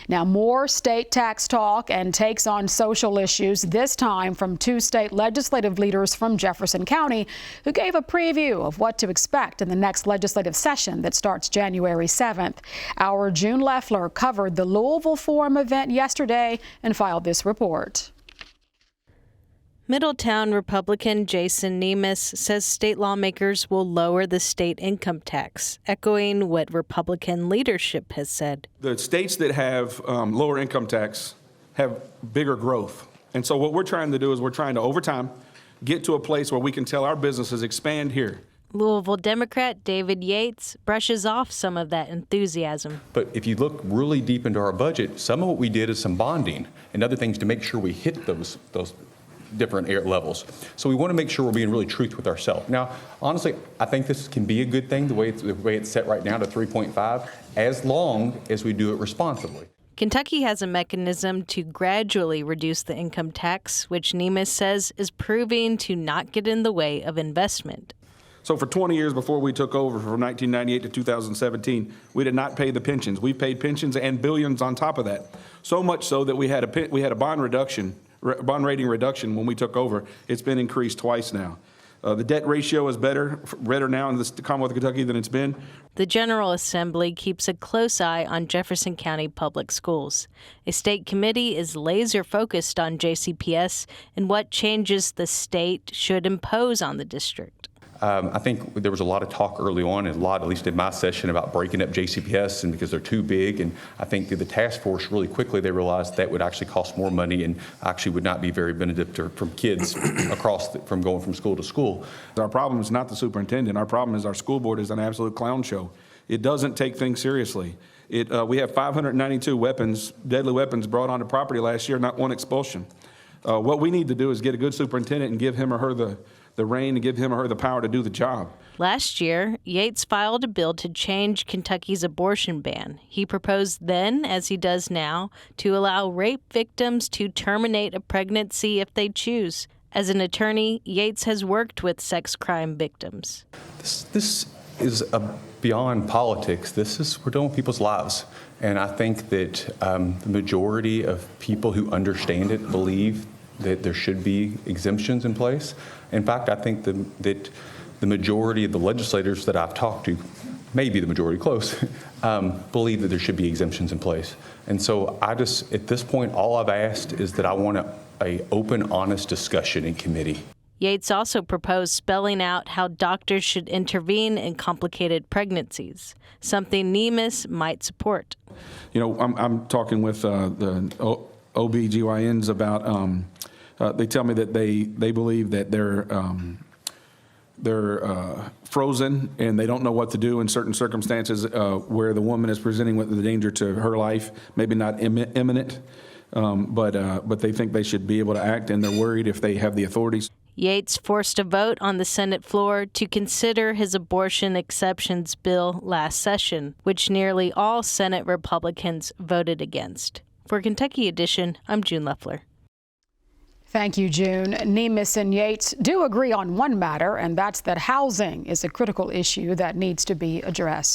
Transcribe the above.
Now, more state tax talk and takes on social issues, this time from two state legislative leaders from Jefferson County who gave a preview of what to expect in the next legislative session that starts January 7th. Our June Leffler covered the Louisville Forum event yesterday and filed this report. Middletown Republican Jason Nemes says state lawmakers will lower the state income tax, echoing what Republican leadership has said. The states that have lower income tax have bigger growth. And so what we're trying to do is we're trying to, over time, get to a place where we can tell our businesses expand here. Louisville Democrat David Yates brushes off some of that enthusiasm. But if you look really deep into our budget, some of what we did is some bonding and other things to make sure we hit those different levels. So we want to make sure we're being really truthful with ourselves. Now, honestly, I think this can be a good thing, the way it's set right now to 3.5, as long as we do it responsibly. Kentucky has a mechanism to gradually reduce the income tax, which Nemes says is proving to not get in the way of investment. So for 20 years before we took over, from 1998 to 2017, we did not pay the pensions. We paid pensions and billions on top of that. So much so that we had a bond rating reduction when we took over. It's been increased twice now. The debt ratio is better now in the Commonwealth of Kentucky than it's been. The General Assembly keeps a close eye on Jefferson County Public Schools. A state committee is laser focused on JCPS and what changes the state should impose on the district. I think there was a lot of talk early on, and at least in my session, about breaking up JCPS and because they're too big. And I think through the task force, really quickly, they realized that would actually cost more money and actually would not be very beneficial from kids from going from school to school. Our problem is not the superintendent. Our problem is our school board is an absolute clown show. It doesn't take things seriously. We have 592 deadly weapons brought onto property last year, not one expulsion. What we need to do is get a good superintendent and give him or her the reign and give him or her the power to do the job. Last year, Yates filed a bill to change Kentucky's abortion ban. He proposed then, as he does now, to allow rape victims to terminate a pregnancy if they choose. As an attorney, Yates has worked with sex crime victims. This is beyond politics. We're dealing with people's lives. And I think that the majority of people who understand it believe that there should be exemptions in place. In fact, I think that the majority of the legislators that I've talked to, maybe the majority close, believe that there should be exemptions in place. And so at this point, all I've asked is that I want an open, honest discussion in committee. Yates also proposed spelling out how doctors should intervene in complicated pregnancies, something Nemes might support. You know, I'm talking with the OBGYNs about, they tell me that they believe that they're frozen and they don't know what to do in certain circumstances where the woman is presenting with the danger to her life, maybe not imminent, but they think they should be able to act, and they're worried if they have the authorities. Yates forced a vote on the Senate floor to consider his abortion exceptions bill last session, which nearly all Senate Republicans voted against. For Kentucky Edition, I'm June Leffler. Thank you, June. Nemes and Yates do agree on one matter, and that's that housing is a critical issue that needs to be addressed.